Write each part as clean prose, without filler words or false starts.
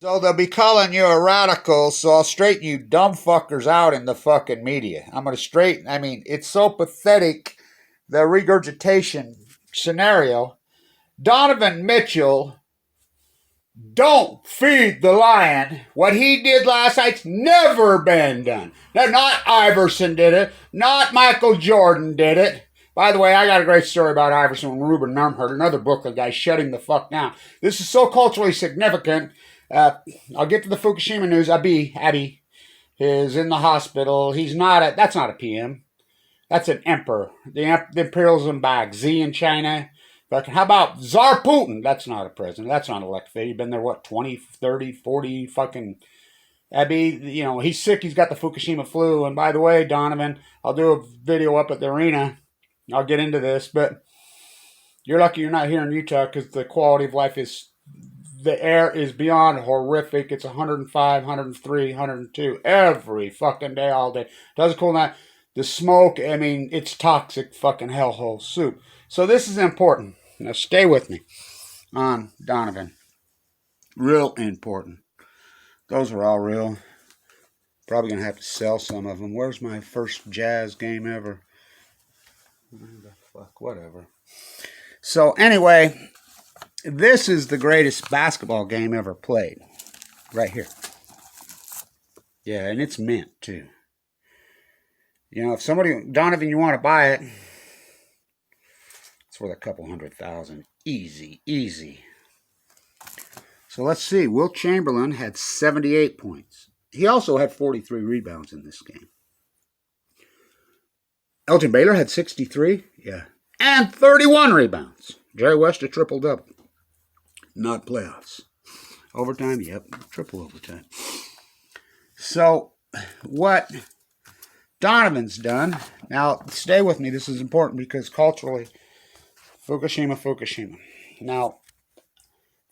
So they'll be calling you a radical, so I'll straighten you dumb fuckers out in the fucking media. I'm going to straighten, I mean, it's so pathetic, the regurgitation scenario. Donovan Mitchell, don't feed the lion. What he did last night's never been done. Now, not Iverson did it, not Michael Jordan did it. By the way, I got a great story about Iverson when Ruben Numherd, another Brooklyn guy, shutting the fuck down. This is so culturally significant. I'll get to the Fukushima news. Abby is in the hospital. That's not a PM. That's an emperor. The imperialism bag. Z in China. Fucking, how about Tsar Putin? That's not a president. That's not elected. He's been there, what, 20, 30, 40 fucking... Abby, he's sick. He's got the Fukushima flu. And by the way, Donovan, I'll do a video up at the arena. I'll get into this, but you're lucky you're not here in Utah because the quality of life the air is beyond horrific. It's 105, 103, 102 every fucking day, all day. Doesn't cool down. The smoke, I mean, it's toxic fucking hellhole soup. So this is important. Now stay with me on Donovan. Real important. Those are all real. Probably going to have to sell some of them. Where's my first Jazz game ever? Fuck, whatever. So anyway, this is the greatest basketball game ever played. Right here. Yeah, and it's mint, too. If Donovan, you want to buy it, it's worth a couple $100,000. Easy, easy. So let's see. Wilt Chamberlain had 78 points. He also had 43 rebounds in this game. Elgin Baylor had 63. Yeah. And 31 rebounds. Jerry West a triple-double. Not playoffs. Overtime? Yep. Triple overtime. So, what Donovan's done, now stay with me, this is important because culturally, Fukushima. Now,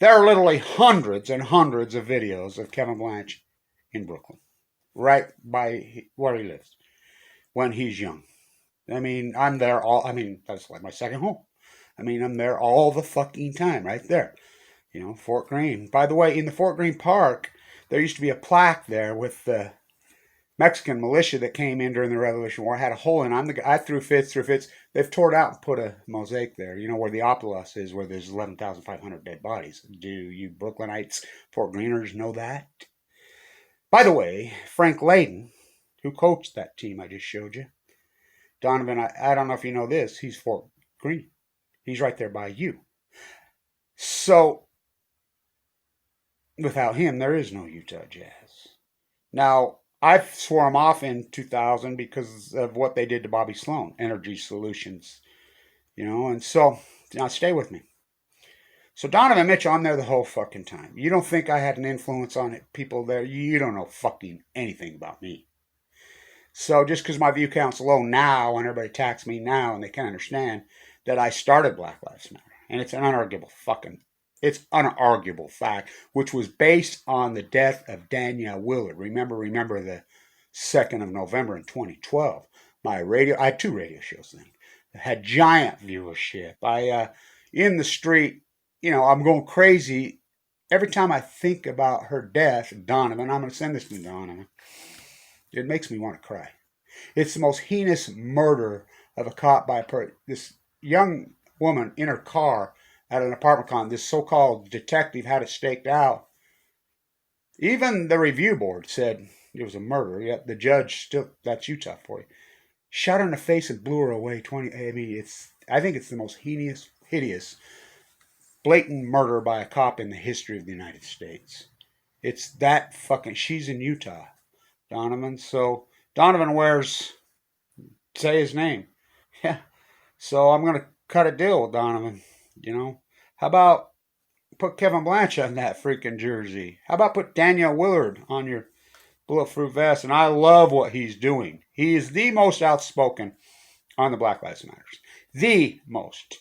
there are literally hundreds and hundreds of videos of Kevin Blanche in Brooklyn, right by where he lives, when he's young. I mean, that's like my second home. I mean, I'm there all the fucking time, right there. Fort Greene. By the way, in the Fort Greene Park, there used to be a plaque there with the Mexican militia that came in during the Revolutionary War. Had a hole in it. I threw fits. They've torn it out and put a mosaic there. Where the Opelos is, where there's 11,500 dead bodies. Do you Brooklynites, Fort Greeners know that? By the way, Frank Layden, who coached that team I just showed you, Donovan, I don't know if you know this, he's Fort Greene. He's right there by you. So, without him, there is no Utah Jazz. Now, I swore him off in 2000 because of what they did to Bobby Sloan, Energy Solutions. And so, now stay with me. So Donovan Mitchell, I'm there the whole fucking time. You don't think I had an influence on it, people there? You don't know fucking anything about me. So just because my view count's low now and everybody attacks me now and they can't understand that I started Black Lives Matter. And it's an unarguable fact, which was based on the death of Danielle Willard. Remember the 2nd of November in 2012. I had 2 radio shows then. It had giant viewership. In the street, I'm going crazy. Every time I think about her death, Donovan, I'm going to send this to Donovan. It makes me want to cry. It's the most heinous murder of a cop by this young woman in her car at an apartment complex. This so-called detective had it staked out. Even the review board said it was a murder. Yet the judge still, that's Utah for you, shot her in the face and blew her away. I think it's the most hideous, blatant murder by a cop in the history of the United States. It's that fucking. She's in Utah, Donovan. So Donovan say his name. Yeah. So I'm gonna cut a deal with Donovan. How about put Kevin Blanche on that freaking jersey? How about put Danielle Willard on your bulletproof vest? And I love what he's doing. He is the most outspoken on the Black Lives Matter. The most.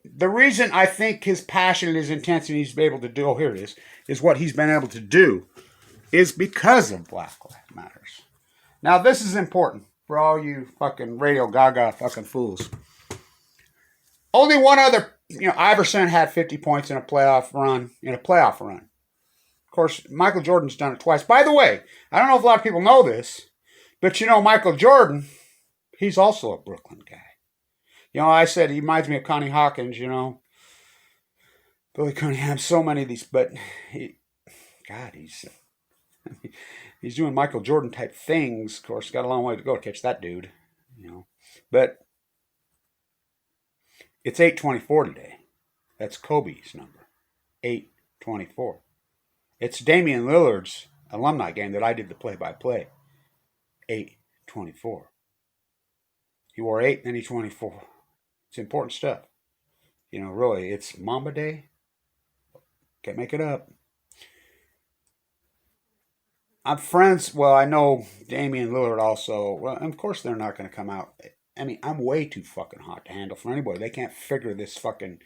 The reason I think his passion and his intensity he's been able to do, here it is what he's been able to do is because of Black Lives Matter. Now, this is important for all you fucking Radio Gaga fucking fools. Only one other, Iverson had 50 points in a playoff run. course, Michael Jordan's done it twice. By the way, I don't know if a lot of people know this, but you know, Michael Jordan, he's also a Brooklyn guy. You know, I said he reminds me of Connie Hawkins, you know. Billy Cunningham, so many of these, but he's doing Michael Jordan type things. Of course, got a long way to go to catch that dude, you know. But it's 8:24 today. That's Kobe's number, 8:24. It's Damian Lillard's alumni game that I did the play-by-play. 8:24. He wore 8, then he 24. It's important stuff. You know, really, it's Mamba Day. Can't make it up. I'm friends. Well, I know Damian Lillard also. Well, of course they're not going to come out. I mean, I'm way too fucking hot to handle for anybody. They can't figure this fucking.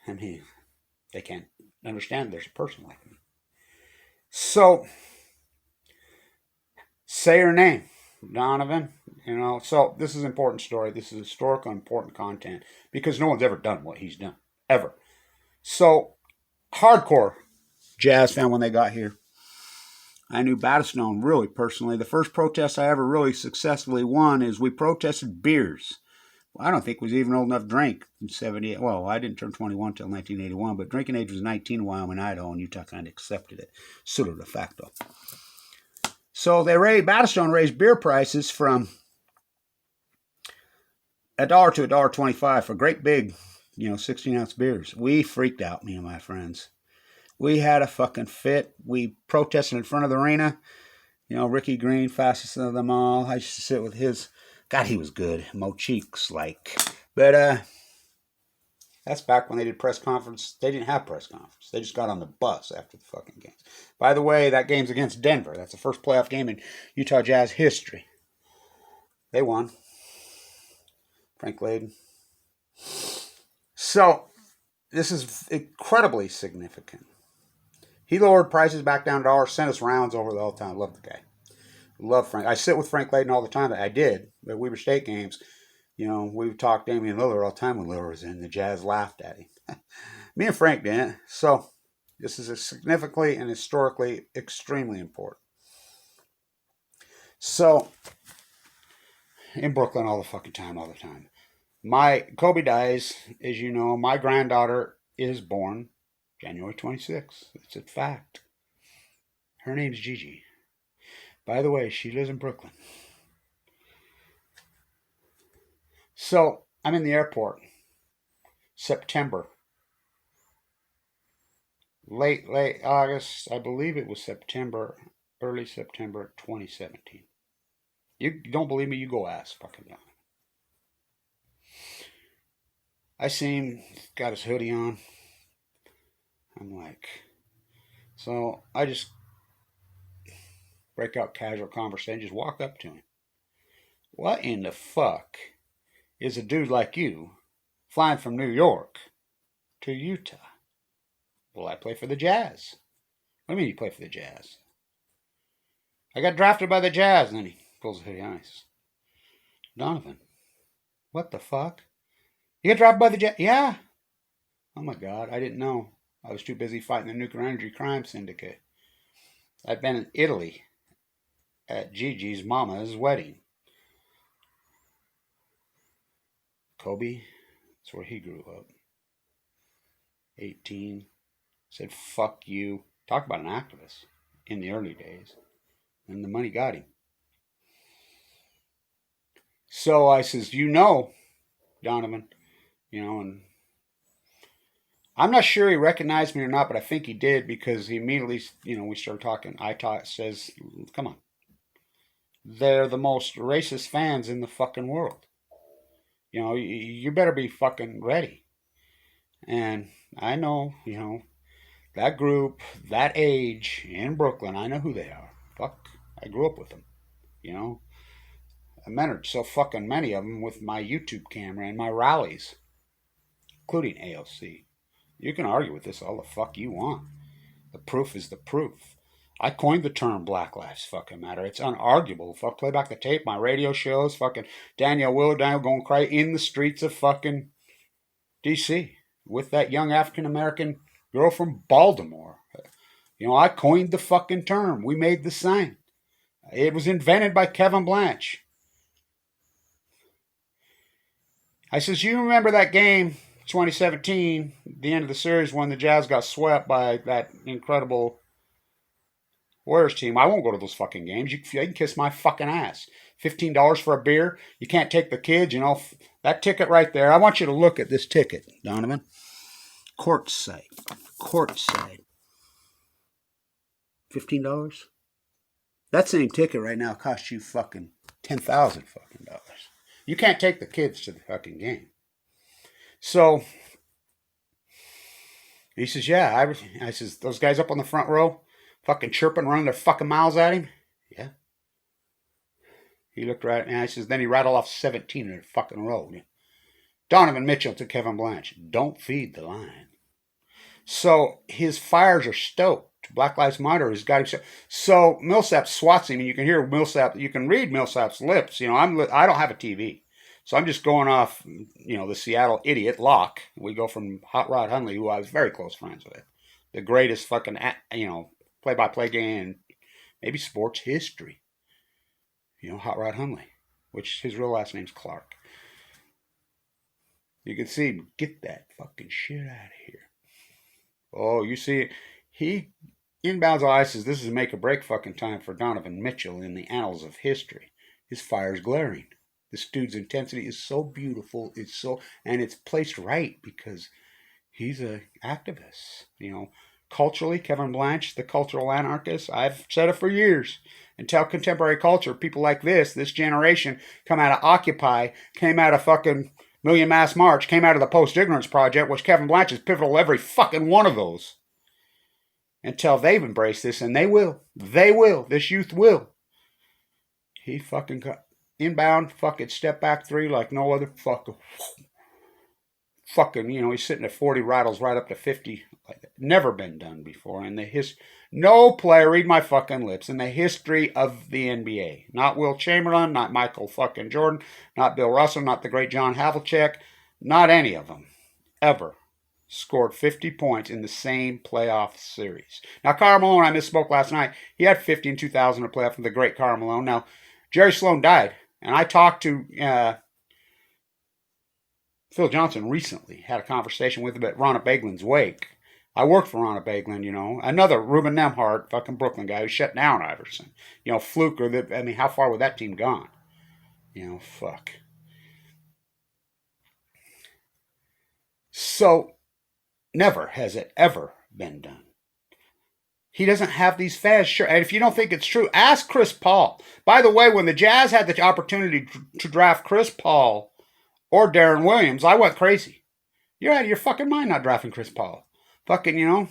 I mean, they can't understand there's a person like me. So, say her name, Donovan. You know, so this is an important story. This is historical, important content because no one's ever done what he's done ever. So, hardcore jazz fan when they got here. I knew Battistone really personally. The first protest I ever really successfully won is we protested beers. Well, I don't think was even old enough to drink in 78. Well, I didn't turn 21 until 1981, but drinking age was 19 in Wyoming, Idaho, and Utah kind of accepted it, pseudo de facto. So Battistone raised beer prices from $1 to $1.25 for great big, 16-ounce beers. We freaked out, me and my friends. We had a fucking fit. We protested in front of the arena. You know, Ricky Green, fastest of them all. I used to sit with his. God, he was good. Mo Cheeks, like. But that's back when they did press conference. They didn't have press conference. They just got on the bus after the fucking games. By the way, that game's against Denver. That's the first playoff game in Utah Jazz history. They won. Frank Layden. So, this is incredibly significant. He lowered prices back down to $1, sent us rounds over the whole time. Love the guy. Love Frank. I sit with Frank Layden all the time. I did. But Weber State games, we would talk Damian Lillard all the time when Lillard was in. The Jazz laughed at him. Me and Frank didn't. So, this is significantly and historically extremely important. So, in Brooklyn all the fucking time, all the time. Kobe dies, as you know. My granddaughter is born January 26th. It's a fact. Her name's Gigi. By the way, she lives in Brooklyn. So, I'm in the airport. September. Late August. I believe it was September. Early September 2017. You don't believe me? You go ask fucking John. I see him. Got his hoodie on. I'm like, so I just break out casual conversation, just walk up to him. What in the fuck is a dude like you flying from New York to Utah? Well, I play for the Jazz. What do you mean you play for the Jazz? I got drafted by the Jazz. And then he pulls the hoodie on. He says, Donovan, what the fuck? You got drafted by the Jazz? Yeah. Oh my God, I didn't know. I was too busy fighting the nuclear energy crime syndicate. I'd been in Italy at Gigi's mama's wedding. Kobe, that's where he grew up. 18. Said, fuck you. Talk about an activist in the early days. And the money got him. So I says, Donovan, and I'm not sure he recognized me or not, but I think he did because he immediately, we started talking. Says, come on. They're the most racist fans in the fucking world. You better be fucking ready. And I know, that group, that age in Brooklyn, I know who they are. Fuck, I grew up with them, I mentored so fucking many of them with my YouTube camera and my rallies, including AOC. You can argue with this all the fuck you want. The proof is the proof. I coined the term Black Lives fucking matter. It's unarguable. Fuck, play back the tape, my radio shows, fucking Danielle Willard going cry in the streets of fucking D.C. with that young African-American girl from Baltimore. You know, I coined the fucking term. We made the sign. It was invented by Kevin Blanche. I says, you remember that game, 2017, the end of the series when the Jazz got swept by that incredible Warriors team? I won't go to those fucking games. You can kiss my fucking ass. $15 for a beer. You can't take the kids, you know. That ticket right there. I want you to look at this ticket, Donovan. Courtside. Courtside. $15? That same ticket right now costs you fucking $10,000 fucking dollars. You can't take the kids to the fucking game. So he says, yeah. I says, those guys up on the front row fucking chirping, running their fucking mouths at him? Yeah. He looked right, and I says, then he rattled off 17 in a fucking row. Donovan Mitchell to Kevin Blanche, don't feed the line. So his fires are stoked. Black Lives Matter has got him. So Millsap swats him, and you can hear Millsap. You can read Millsap's lips. You know, I don't have a TV, so I'm just going off. You know, the Seattle idiot Locke. We go from Hot Rod Hundley, who I was very close friends with, the greatest fucking play-by-play game, maybe sports history. You know, Hot Rod Hundley, which his real last name's Clark. You can see him get that fucking shit out of here. Oh, you see it. He inbounds all says this is a make or break fucking time for Donovan Mitchell in the annals of history. His fire's glaring. This dude's intensity is so beautiful. And it's placed right because he's an activist. You know, culturally, Kevin Blanche, the cultural anarchist. I've said it for years. Until contemporary culture, people like this generation, come out of Occupy, came out of fucking Million Mass March, came out of the Post-Ignorance Project, which Kevin Blanche is pivotal every fucking one of those. Until they've embraced this, and they will. They will. This youth will. He fucking got inbound, fucking step back three like no other fucking, you know, he's sitting at 40, rattles right up to 50. Like that. Never been done before. In no player, read my fucking lips, in the history of the NBA. Not Will Chamberlain, not Michael fucking Jordan, not Bill Russell, not the great John Havlicek, not any of them, ever scored 50 points in the same playoff series. Now, Karl Malone, I misspoke last night. He had 50 in 2000 in a playoff with the great Karl Malone. Now, Jerry Sloan died, and I talked to Phil Johnson recently, had a conversation with him at Ronna Beglin's wake. I worked for Ronna Beglin, you know. Another Ruben Nemhart, fucking Brooklyn guy who shut down Iverson. You know, Fluke, how far would that team gone? You know, fuck. So, never has it ever been done. He doesn't have these fans. Sure, and if you don't think it's true, ask Chris Paul. By the way, when the Jazz had the opportunity to draft Chris Paul or Darren Williams, I went crazy. You're out of your fucking mind not drafting Chris Paul. Fucking, you know,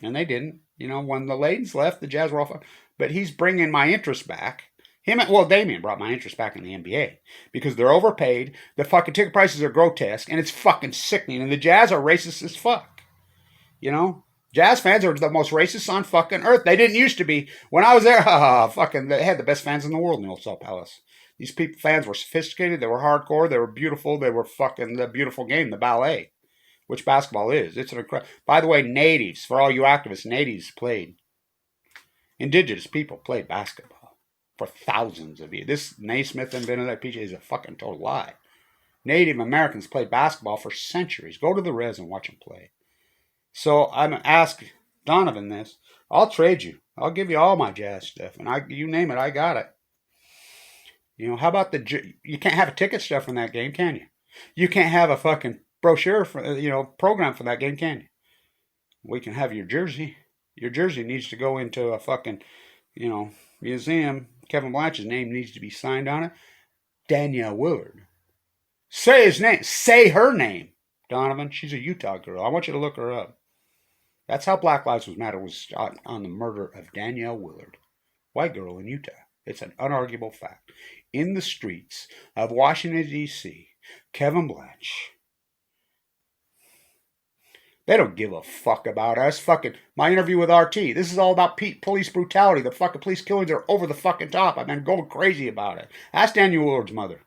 and they didn't. You know, when the Ladens left, the Jazz were all fucking. But he's bringing my interest back. Damian brought my interest back in the NBA because they're overpaid. The fucking ticket prices are grotesque, and it's fucking sickening. And the Jazz are racist as fuck. You know, Jazz fans are the most racist on fucking earth. They didn't used to be. When I was there, fucking, they had the best fans in the world in the old Salt Palace. These fans were sophisticated. They were hardcore. They were beautiful. They were fucking the beautiful game, the ballet, which basketball is. It's an incredible. By the way, natives, for all you activists, natives played. Indigenous people played basketball for thousands of years. This Naismith invented that PJ is a fucking total lie. Native Americans played basketball for centuries. Go to the res and watch them play. So I'm going to ask Donovan this. I'll trade you. I'll give you all my Jazz stuff. And you name it, I got it. You know, how about you can't have a ticket stuff from that game, can you? You can't have a fucking brochure for, program for that game, can you? We can have your jersey. Your jersey needs to go into a fucking, museum. Kevin Blanche's name needs to be signed on it. Danielle Willard. Say his name. Say her name. Donovan, she's a Utah girl. I want you to look her up. That's how Black Lives Matter was on the murder of Danielle Willard. White girl in Utah. It's an unarguable fact. In the streets of Washington, D.C., Kevin Blanche. They don't give a fuck about us. Fucking my interview with RT. This is all about police brutality. The fucking police killings are over the fucking top. I've been going crazy about it. Ask Danielle Willard's mother.